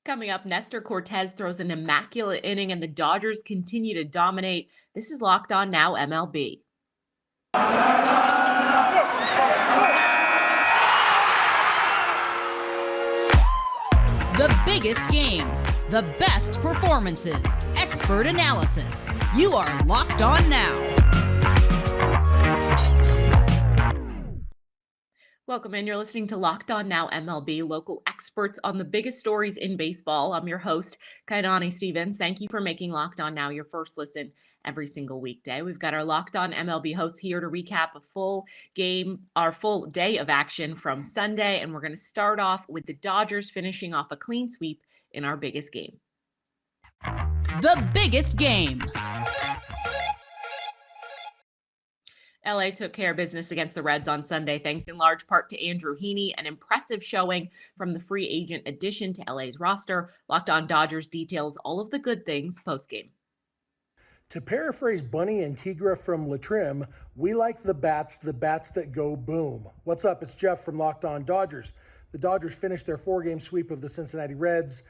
Coming up, Nestor Cortez throws an immaculate inning and the Dodgers continue to dominate. This is Locked On Now MLB. The biggest games, the best performances, expert analysis. You are Locked On Now. Welcome in. You're listening to Locked On Now MLB, local experts on the biggest stories in baseball. I'm your host, Kaidani Stevens. Thank you for making Locked On Now your first listen every single weekday. We've got our Locked On MLB hosts here to recap a full game, our full day of action from Sunday. And we're going to start off with the Dodgers finishing off a clean sweep in our biggest game. The biggest game. LA took care of business against the Reds on Sunday, thanks in large part to Andrew Heaney, an impressive showing from the free agent addition to LA's roster. Locked On Dodgers details all of the good things postgame. To paraphrase Bunny and Tigra from Latrim, we like the bats that go boom. What's up? It's Jeff from Locked On Dodgers. The Dodgers finished their four-game sweep of the Cincinnati Reds,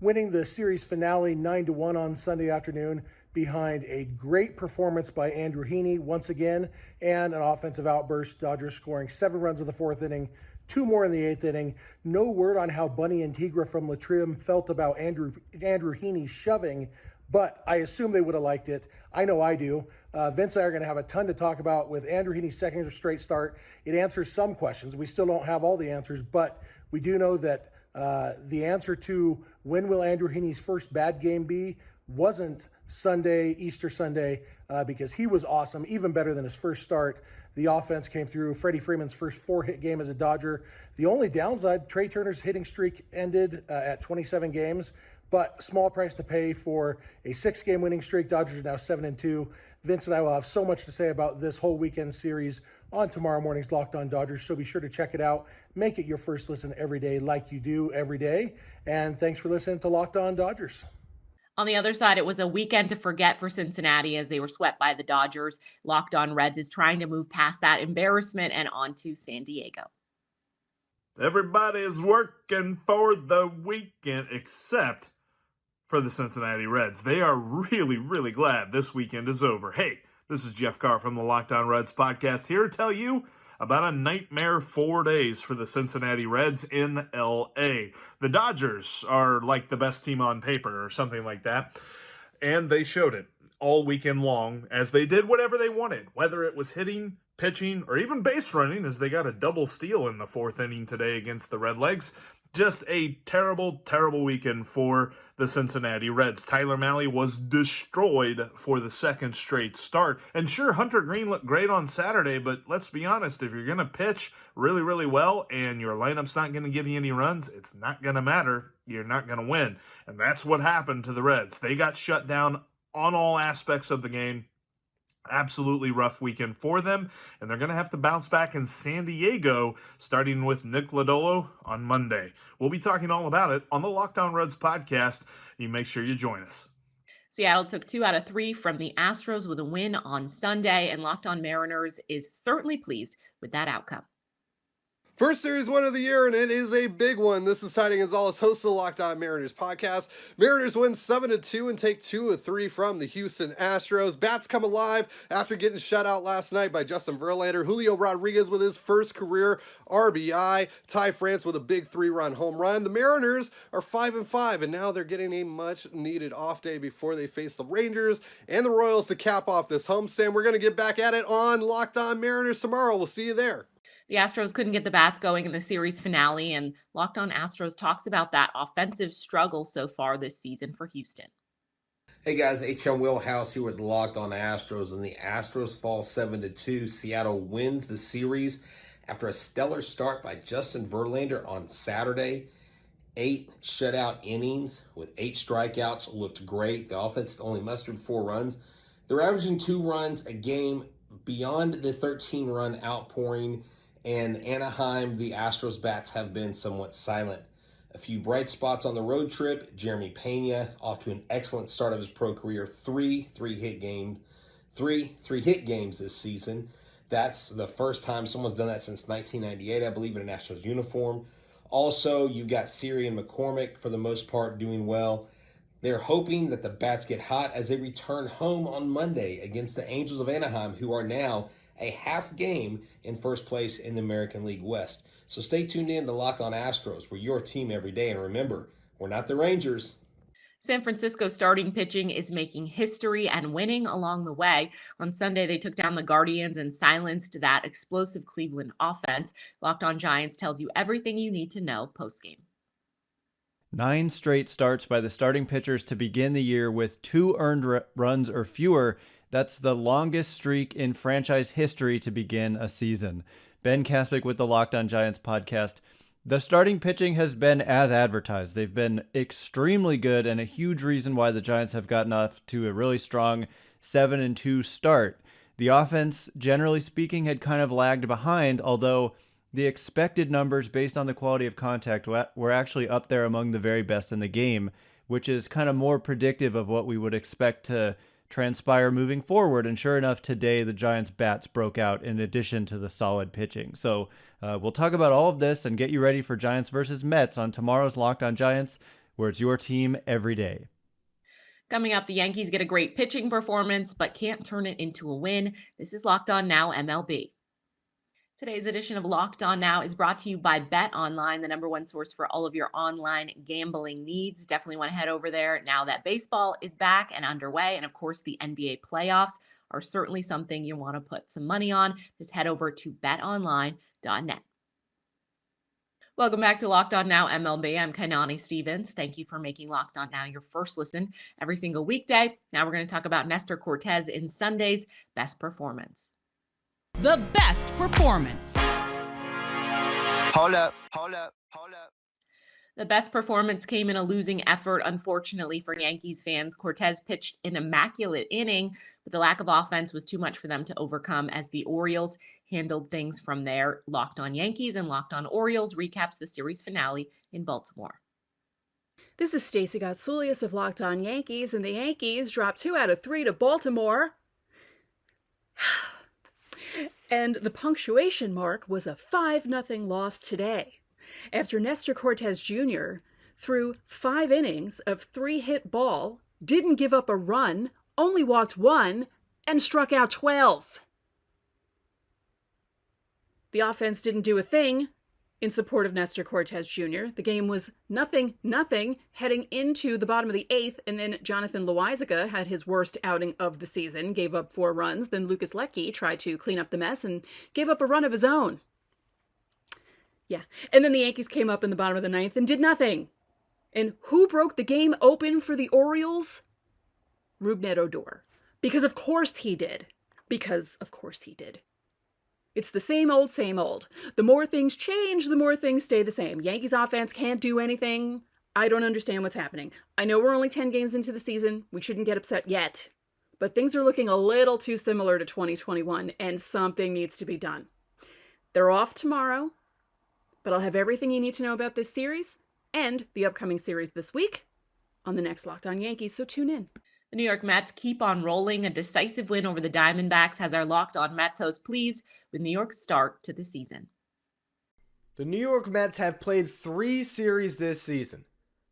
winning the series finale 9-1 on Sunday afternoon behind a great performance by Andrew Heaney once again and an offensive outburst. Dodgers scoring 7 runs in the fourth inning, 2 more in the eighth inning. No word on how Bunny and Tigra from Latrim felt about Andrew Heaney shoving, but I assume they would have liked it. I know I do. Vince and I are going to have a ton to talk about with Andrew Heaney's second straight start. It answers some questions. We still don't have all the answers, but we do know that the answer to when will Andrew Heaney's first bad game be wasn't Sunday, Easter Sunday, because he was awesome, even better than his first start. The offense came through. Freddie Freeman's first 4-hit game as a Dodger. The only downside, Trey Turner's hitting streak ended at 27 games, but small price to pay for a 6-game winning streak. Dodgers are now 7-2. Vince and I will have so much to say about this whole weekend series on tomorrow morning's Locked On Dodgers, so be sure to check it out. Make it your first listen every day like you do every day. And thanks for listening to Locked On Dodgers. On the other side, it was a weekend to forget for Cincinnati as they were swept by the Dodgers. Locked On Reds is trying to move past that embarrassment and on to San Diego. Everybody is working for the weekend except for the Cincinnati Reds. They are really, really glad this weekend is over. Hey, this is Jeff Carr from the Locked On Reds podcast here to tell you about a nightmare 4 days for the Cincinnati Reds in L.A. The Dodgers are like the best team on paper or something like that, and they showed it all weekend long as they did whatever they wanted, whether it was hitting, pitching, or even base running as they got a double steal in the fourth inning today against the Redlegs. Just a terrible, terrible weekend for the Cincinnati Reds. Tyler Mahle was destroyed for the second straight start. And sure, Hunter Green looked great on Saturday, but let's be honest, if you're going to pitch really, really well and your lineup's not going to give you any runs, it's not going to matter. You're not going to win. And that's what happened to the Reds. They got shut down on all aspects of the game. Absolutely rough weekend for them, and they're going to have to bounce back in San Diego, starting with Nick Lodolo on Monday. We'll be talking all about it on the Locked On Reds podcast. You make sure you join us. Seattle took 2 out of 3 from the Astros with a win on Sunday, and Locked On Mariners is certainly pleased with that outcome. First series win of the year, and it is a big one. This is Ty Gonzalez, host of the Locked On Mariners podcast. Mariners win 7-2 and take 2 of 3 from the Houston Astros. Bats come alive after getting shut out last night by Justin Verlander. Julio Rodriguez with his first career RBI. Ty France with a big 3-run home run. The Mariners are 5-5, and now they're getting a much-needed off day before they face the Rangers and the Royals to cap off this homestand. We're going to get back at it on Locked On Mariners tomorrow. We'll see you there. The Astros couldn't get the bats going in the series finale, and Locked On Astros talks about that offensive struggle so far this season for Houston. Hey guys, H.M. Wheelhouse here with Locked On Astros, and the Astros fall 7-2. Seattle wins the series after a stellar start by Justin Verlander on Saturday. 8 shutout innings with 8 strikeouts, looked great. The offense only mustered 4 runs. They're averaging 2 runs a game beyond the 13-run outpouring. And Anaheim, the Astros bats have been somewhat silent. A few bright spots on the road trip. Jeremy Pena off to an excellent start of his pro career. 3 hit games this season. That's the first time someone's done that since 1998, I believe, in a Nationals uniform. Also, you've got Siri and McCormick for the most part doing well. They're hoping that the Bats get hot as they return home on Monday against the Angels of Anaheim, who are now a half game in first place in the American League West. So stay tuned in to Lock on Astros. We're your team every day. And remember, we're not the Rangers. San Francisco starting pitching is making history and winning along the way. On Sunday, they took down the Guardians and silenced that explosive Cleveland offense. Locked on Giants tells you everything you need to know postgame. 9 straight starts by the starting pitchers to begin the year with 2 earned runs or fewer. That's the longest streak in franchise history to begin a season. Ben Kaspick with the Locked On Giants podcast. The starting pitching has been as advertised. They've been extremely good and a huge reason why the Giants have gotten off to a really strong 7-2 start. The offense, generally speaking, had kind of lagged behind, although the expected numbers based on the quality of contact were actually up there among the very best in the game, which is kind of more predictive of what we would expect to transpire moving forward. And sure enough, today the Giants' bats broke out in addition to the solid pitching. So we'll talk about all of this and get you ready for Giants versus Mets on tomorrow's Locked On Giants, where it's your team every day. Coming up, the Yankees get a great pitching performance, but can't turn it into a win. This is Locked On Now MLB. Today's edition of Locked On Now is brought to you by Bet Online, the #1 source for all of your online gambling needs. Definitely want to head over there now that baseball is back and underway. And of course, the NBA playoffs are certainly something you want to put some money on. Just head over to betonline.net. Welcome back to Locked On Now MLB. I'm Kainani Stevens. Thank you for making Locked On Now your first listen every single weekday. Now we're going to talk about Nestor Cortes in Sunday's best performance. The best performance. Hold up. The best performance came in a losing effort, unfortunately, for Yankees fans. Cortes pitched an immaculate inning, but the lack of offense was too much for them to overcome as the Orioles handled things from there. Locked On Yankees and Locked On Orioles recaps the series finale in Baltimore. This is Stacey Gotsoulias of Locked On Yankees, and the Yankees dropped 2 out of 3 to Baltimore. And the punctuation mark was a 5-0 loss today, after Nestor Cortes Jr. threw 5 innings of 3-hit ball, didn't give up a run, only walked 1, and struck out 12. The offense didn't do a thing in support of Nestor Cortes Jr. The game was 0-0 heading into the bottom of the 8th, and then Jonathan Loaisiga had his worst outing of the season, gave up 4 runs. Then Lucas Leckie tried to clean up the mess and gave up a run of his own. Yeah, and then the Yankees came up in the bottom of the 9th and did nothing. And who broke the game open for the Orioles? Rougned Odor. Because of course he did. It's the same old, same old. The more things change, the more things stay the same. Yankees offense can't do anything. I don't understand what's happening. I know we're only 10 games into the season. We shouldn't get upset yet. But things are looking a little too similar to 2021, and something needs to be done. They're off tomorrow, but I'll have everything you need to know about this series and the upcoming series this week on the next Locked On Yankees, so tune in. The New York Mets keep on rolling. A decisive win over the Diamondbacks has our Locked On Mets host pleased with New York's start to the season. The New York Mets have played 3 series this season.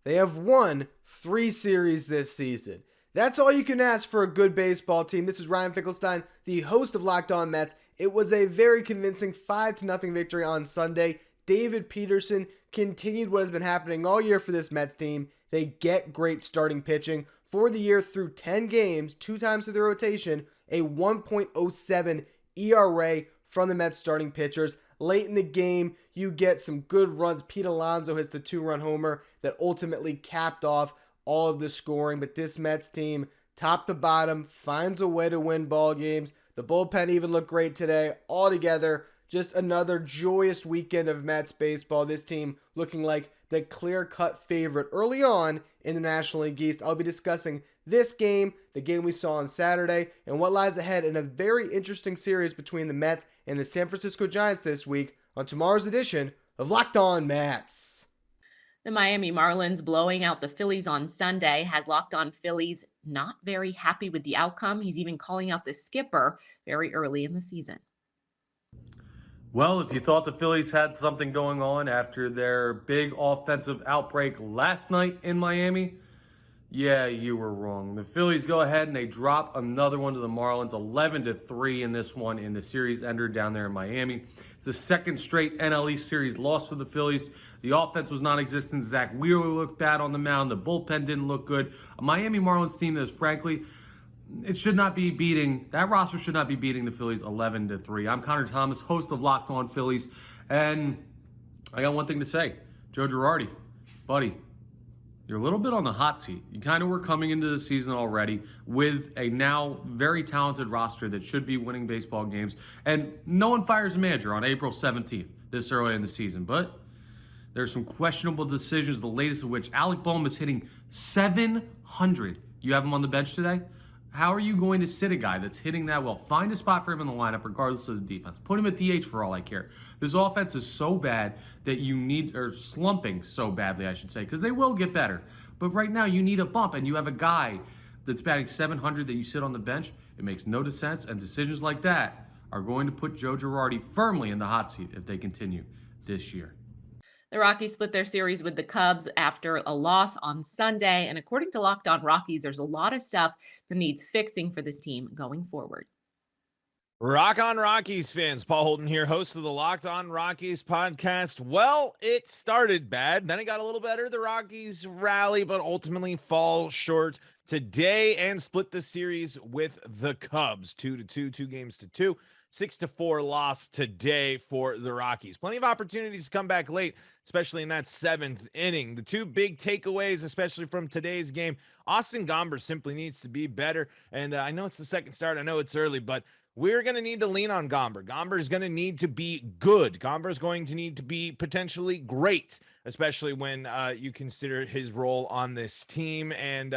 They have won 3 series this season. That's all you can ask for a good baseball team. This is Ryan Finkelstein, the host of Locked On Mets. It was a very convincing 5-0 victory on Sunday. David Peterson continued what has been happening all year for this Mets team. They get great starting pitching. For the year, through 10 games, 2 times through the rotation, a 1.07 ERA from the Mets starting pitchers. Late in the game, you get some good runs. Pete Alonso hits the 2-run homer that ultimately capped off all of the scoring. But this Mets team, top to bottom, finds a way to win ball games. The bullpen even looked great today. Altogether, just another joyous weekend of Mets baseball. This team looking like the clear-cut favorite early on in the National League East. I'll be discussing this game, the game we saw on Saturday, and what lies ahead in a very interesting series between the Mets and the San Francisco Giants this week on tomorrow's edition of Locked On Mets. The Miami Marlins blowing out the Phillies on Sunday has Locked On Phillies not very happy with the outcome. He's even calling out the skipper very early in the season. Well, if you thought the Phillies had something going on after their big offensive outbreak last night in Miami, yeah, you were wrong. The Phillies go ahead and they drop another one to the Marlins, 11-3 in this one in the series ender down there in Miami. It's the second straight NL East series loss for the Phillies. The offense was non-existent. Zach Wheeler looked bad on the mound. The bullpen didn't look good. A Miami Marlins team that is frankly, it should not be beating, that roster should not be beating the Phillies 11-3. I'm Connor Thomas, host of Locked On Phillies, and I got one thing to say. Joe Girardi, buddy, you're a little bit on the hot seat. You kind of were coming into the season already with a now very talented roster that should be winning baseball games, and no one fires a manager on April 17th, this early in the season, but there's some questionable decisions, the latest of which Alec Bohm is hitting 700. You have him on the bench today? How are you going to sit a guy that's hitting that well? Find a spot for him in the lineup regardless of the defense. Put him at DH for all I care. This offense is so bad that you need, or slumping so badly, I should say, because they will get better. But right now you need a bump, and you have a guy that's batting 700 that you sit on the bench. It makes no sense, and decisions like that are going to put Joe Girardi firmly in the hot seat if they continue this year. The Rockies split their series with the Cubs after a loss on Sunday. And according to Locked On Rockies, there's a lot of stuff that needs fixing for this team going forward. Rock on Rockies fans, Paul Holden here, host of the Locked On Rockies podcast. Well, it started bad, then it got a little better. The Rockies rally, but ultimately fall short today and split the series with the Cubs, 2-2, 2-2. 6-4 loss today for the Rockies. Plenty of opportunities to come back late, especially in that seventh inning. The two big takeaways, especially from today's game, Austin Gomber simply needs to be better. And I know it's the second start. I know it's early, but we're going to need to lean on Gomber. Gomber is going to need to be good. Gomber is going to need to be potentially great, especially when you consider his role on this team. And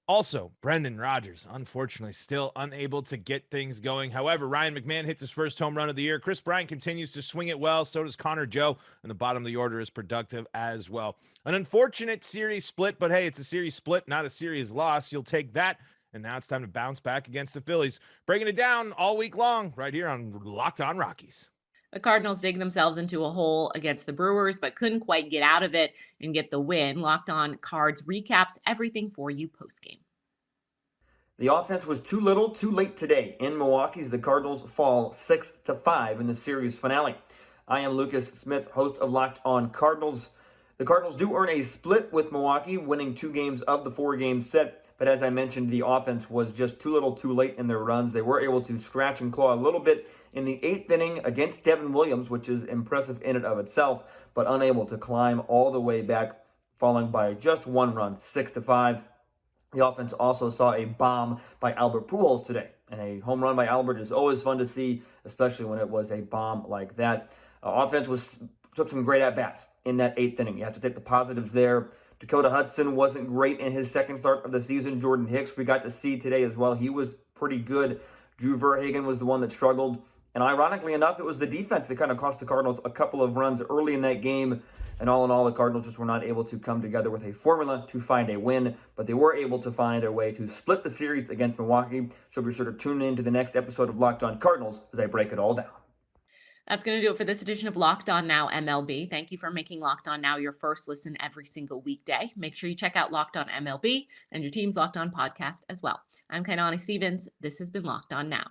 also, Brendan Rodgers, unfortunately, still unable to get things going. However, Ryan McMahon hits his first home run of the year. Chris Bryant continues to swing it well. So does Connor Joe. And the bottom of the order is productive as well. An unfortunate series split, but hey, it's a series split, not a series loss. You'll take that. And now it's time to bounce back against the Phillies. Breaking it down all week long right here on Locked On Rockies. The Cardinals dig themselves into a hole against the Brewers, but couldn't quite get out of it and get the win. Locked On Cards recaps everything for you postgame. The offense was too little, too late today. In Milwaukee, the Cardinals fall 6-5 in the series finale. I am Lucas Smith, host of Locked On Cardinals. The Cardinals do earn a split with Milwaukee, winning 2 games of the 4-game set. But as I mentioned, the offense was just too little, too late in their runs. They were able to scratch and claw a little bit in the 8th inning against Devin Williams, which is impressive in and of itself, but unable to climb all the way back, falling by just 1 run, 6-5. The offense also saw a bomb by Albert Pujols today. And a home run by Albert is always fun to see, especially when it was a bomb like that. Offense took some great at-bats in that 8th inning. You have to take the positives there. Dakota Hudson wasn't great in his second start of the season. Jordan Hicks we got to see today as well. He was pretty good. Drew Verhagen was the one that struggled. And ironically enough, it was the defense that kind of cost the Cardinals a couple of runs early in that game. And all in all, the Cardinals just were not able to come together with a formula to find a win. But they were able to find a way to split the series against Milwaukee. So be sure to tune in to the next episode of Locked On Cardinals as I break it all down. That's going to do it for this edition of Locked On Now MLB. Thank you for making Locked On Now your first listen every single weekday. Make sure you check out Locked On MLB and your team's Locked On podcast as well. I'm Kainani Stevens. This has been Locked On Now.